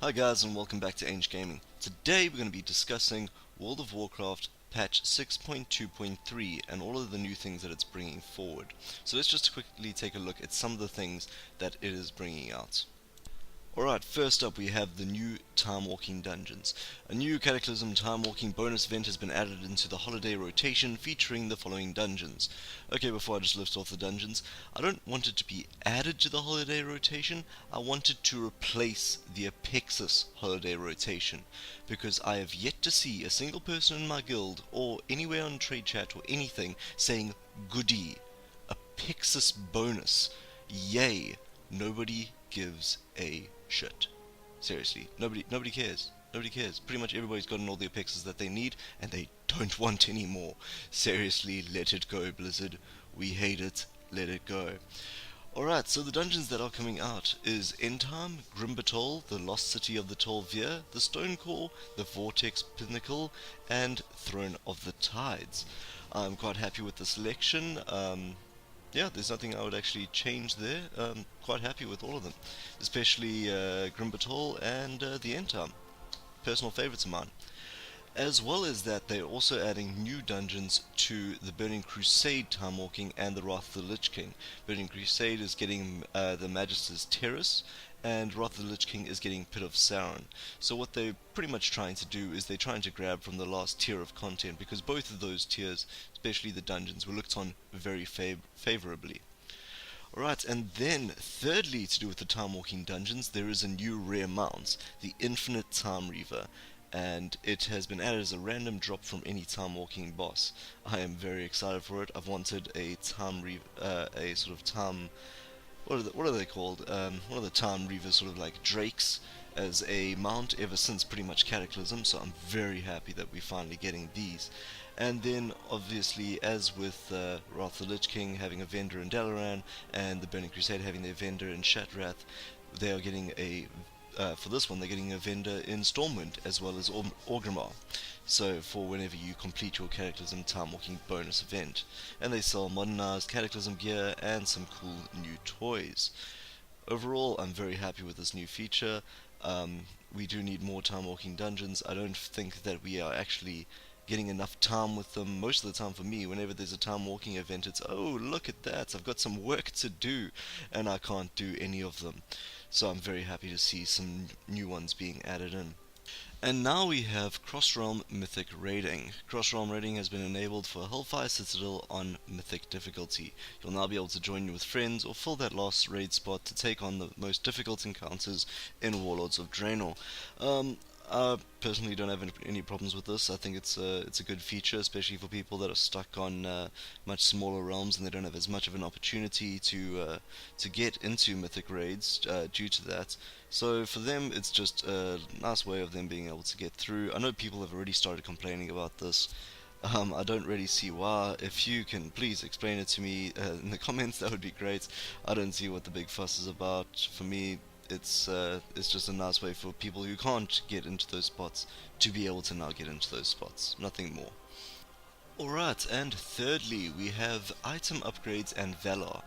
Hi guys and welcome back to Ange Gaming. Today we're going to be discussing World of Warcraft patch 6.2.3 and all of the new things that it's bringing forward. So let's just quickly take a look at some of the things that it is bringing out. Alright, first up we have the new Timewalking dungeons. A new Cataclysm Timewalking bonus event has been added into the holiday rotation featuring the following dungeons. Okay, before I just list off the dungeons, I don't want it to be added to the holiday rotation, I want it to replace the Apexis holiday rotation, because I have yet to see a single person in my guild or anywhere on trade chat or anything saying goody, Apexis bonus, yay. Nobody gives a shit. Seriously, nobody cares. Nobody cares. Pretty much everybody's gotten all the Apexes that they need, and they don't want any more. Seriously, let it go, Blizzard. We hate it. Let it go. Alright, so the dungeons that are coming out is Endtime, Grimbatol, the Lost City of the Tol'vir, the Stone Core, the Vortex Pinnacle, and Throne of the Tides. I'm quite happy with the selection. Yeah, there's nothing I would actually change there. Quite happy with all of them, especially Grimbatol and the Endtime. Personal favourites of mine. As well as that, they're also adding new dungeons to the Burning Crusade Timewalking and the Wrath of the Lich King. Burning Crusade is getting the Magister's Terrace, and Wrath of the Lich King is getting Pit of Sauron. So what they're pretty much trying to do is they're trying to grab from the last tier of content, because both of those tiers, especially the dungeons, were looked on very favourably. Alright, and then thirdly, to do with the Timewalking dungeons, there is a new rare mount, the Infinite Time Reaver, and it has been added as a random drop from any Timewalking boss. I am very excited for it. I've wanted a a sort of time, what are they called? One of the Time Reavers, sort of like drakes, as a mount ever since pretty much Cataclysm, so I'm very happy that we're finally getting these. And then obviously, as with Wrath of the Lich King having a vendor in Dalaran and the Burning Crusade having their vendor in Shattrath, they are getting for this one they're getting a vendor in Stormwind as well as Orgrimmar, so for whenever you complete your Cataclysm Timewalking bonus event. And they sell modernized Cataclysm gear and some cool new toys. Overall, I'm very happy with this new feature. We do need more Timewalking dungeons. I don't think that we are actually getting enough time with them. Most of the time for me, whenever there's a Timewalking event, it's, oh, look at that, I've got some work to do, and I can't do any of them. So I'm very happy to see some new ones being added in. And now we have Cross-Realm Mythic Raiding. Cross-Realm Raiding has been enabled for Hellfire Citadel on Mythic difficulty. You'll now be able to join with friends or fill that last raid spot to take on the most difficult encounters in Warlords of Draenor. I personally don't have any problems with this. I think it's a good feature, especially for people that are stuck on much smaller realms and they don't have as much of an opportunity to get into mythic raids due to that. So for them, it's just a nice way of them being able to get through. I know people have already started complaining about this. I don't really see why. If you can please explain it to me in the comments, that would be great. I don't see what the big fuss is about. For me, it's just a nice way for people who can't get into those spots to be able to now get into those spots. Nothing more. Alright, and thirdly, we have item upgrades and Valor,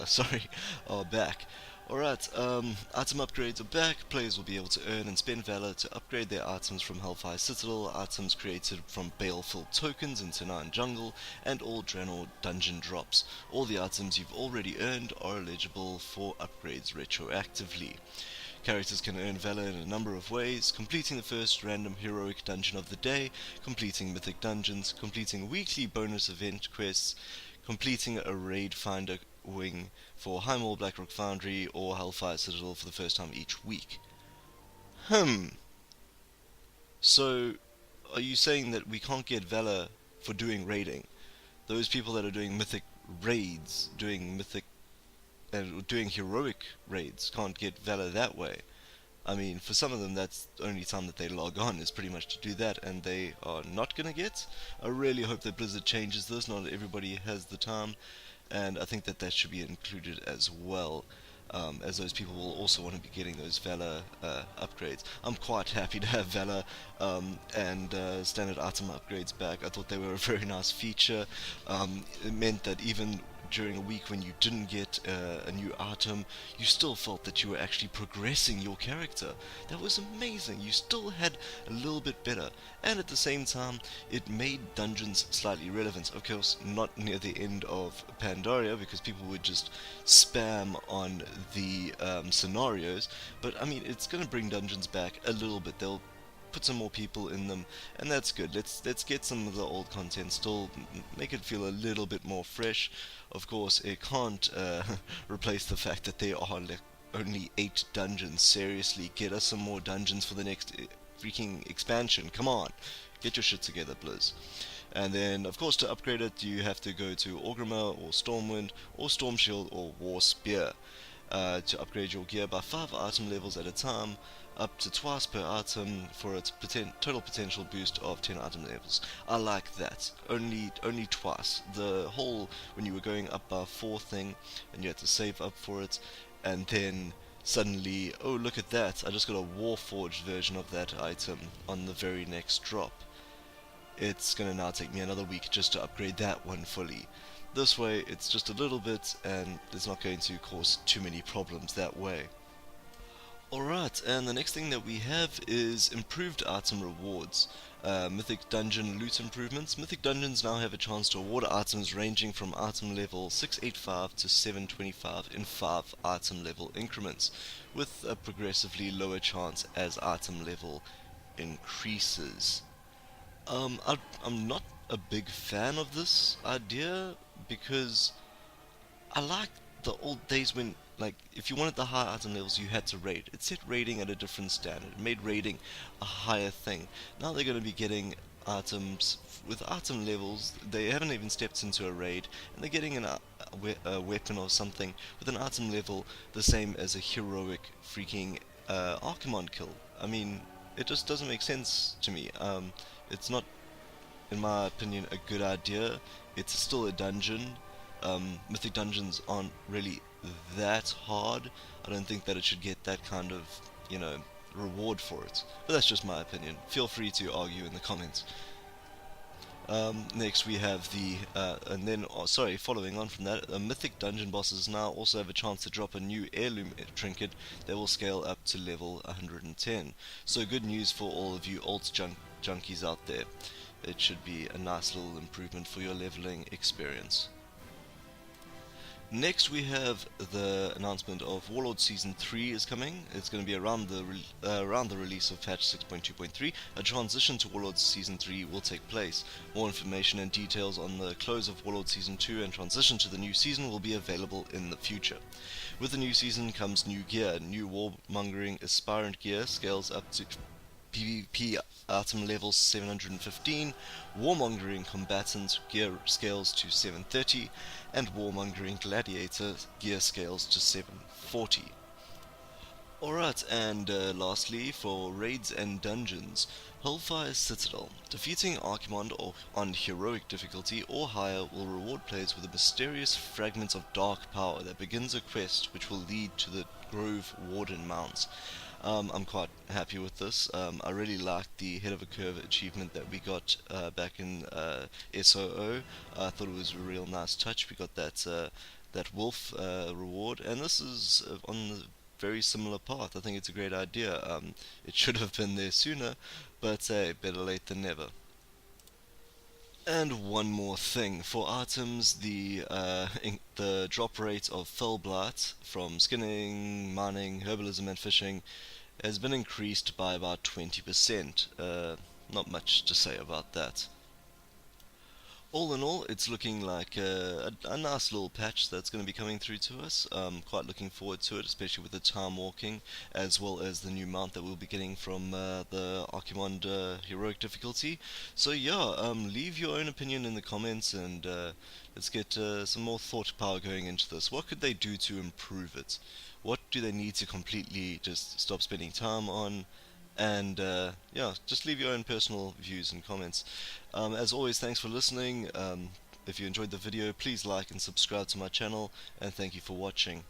sorry, are back. Alright, item upgrades are back. Players will be able to earn and spend Valor to upgrade their items from Hellfire Citadel, items created from Baleful tokens in Tanaan Jungle, and all Draenor dungeon drops. All the items you've already earned are eligible for upgrades retroactively. Characters can earn Valor in a number of ways: completing the first random heroic dungeon of the day, completing mythic dungeons, completing weekly bonus event quests, completing a raid finder wing for Highmore Blackrock Foundry or Hellfire Citadel for the first time each week. So, are you saying that we can't get Valor for doing raiding? Those people that are doing mythic raids, doing heroic raids, can't get Valor that way? I mean, for some of them, that's the only time that they log on is pretty much to do that, and they are not gonna get. I really hope that Blizzard changes this. Not everybody has the time, and I think that should be included as well, as those people will also want to be getting those Valor upgrades. I'm quite happy to have Valor and standard item upgrades back. I thought they were a very nice feature. It meant that even during a week when you didn't get a new item, you still felt that you were actually progressing your character. That was amazing. You still had a little bit better, and at the same time, it made dungeons slightly relevant. Of course, not near the end of Pandaria, because people would just spam on the scenarios, but I mean, it's going to bring dungeons back a little bit. They'll put some more people in them, and that's good. Let's get some of the old content, still make it feel a little bit more fresh. Of course, it can't replace the fact that there are like only 8 dungeons. Seriously, get us some more dungeons for the next freaking expansion. Come on, get your shit together, Blizz. And then, of course, to upgrade it, you have to go to Orgrimmar or Stormwind or Stormshield or War Spear to upgrade your gear by 5 item levels at a time, up to twice per item for its total potential boost of 10 item levels. I like that. Only twice. The whole, when you were going up by 4 thing, and you had to save up for it, and then suddenly, oh look at that, I just got a Warforged version of that item on the very next drop. It's gonna now take me another week just to upgrade that one fully. This way, it's just a little bit, and it's not going to cause too many problems that way. Alright, and the next thing that we have is improved item rewards. Mythic Dungeon loot improvements. Mythic Dungeons now have a chance to award items ranging from item level 685 to 725 in 5 item level increments, with a progressively lower chance as item level increases. I'm not a big fan of this idea, because I like the old days when, like, if you wanted the high item levels, you had to raid. It set raiding at a different standard. It made raiding a higher thing. Now they're going to be getting items with item levels. They haven't even stepped into a raid, and they're getting a weapon or something with an item level the same as a heroic freaking Archimon kill. I mean, it just doesn't make sense to me. It's not, in my opinion, a good idea. It's still a dungeon. Mythic dungeons aren't really that hard. I don't think that it should get that kind of, reward for it. But that's just my opinion. Feel free to argue in the comments. Next we have the, following on from that, Mythic Dungeon bosses now also have a chance to drop a new heirloom trinket that will scale up to level 110. So good news for all of you alt junkies out there. It should be a nice little improvement for your leveling experience. Next we have the announcement of Warlord Season 3 is coming. It's going to be around the release of patch 6.2.3. A transition to Warlord Season 3 will take place. More information and details on the close of Warlord Season 2 and transition to the new season will be available in the future. With the new season comes new gear. New Warmongering Aspirant gear scales up to PvP item level 715, Warmongering Combatant gear scales to 730, and Warmongering Gladiator gear scales to 740. Alright, and lastly, for raids and dungeons, Hellfire Citadel. Defeating Archimon on heroic difficulty or higher will reward players with a mysterious fragment of dark power that begins a quest which will lead to the Grove Warden Mounts. I'm quite happy with this. I really liked the Head of a Curve achievement that we got back in SOO. I thought it was a real nice touch. We got that wolf reward, and this is on the very similar path. I think it's a great idea. It should have been there sooner, but better late than never. And one more thing, for items, the drop rate of Fellblight from skinning, mining, herbalism and fishing has been increased by about 20%. Not much to say about that. All in all, it's looking like a nice little patch that's going to be coming through to us. Quite looking forward to it, especially with the Timewalking, as well as the new mount that we'll be getting from the Archimon heroic difficulty. So yeah, leave your own opinion in the comments, and let's get some more thought power going into this. What could they do to improve it? What do they need to completely just stop spending time on? And yeah, just leave your own personal views and comments. As always, thanks for listening. If you enjoyed the video, please like and subscribe to my channel, and thank you for watching.